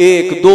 1 2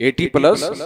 80+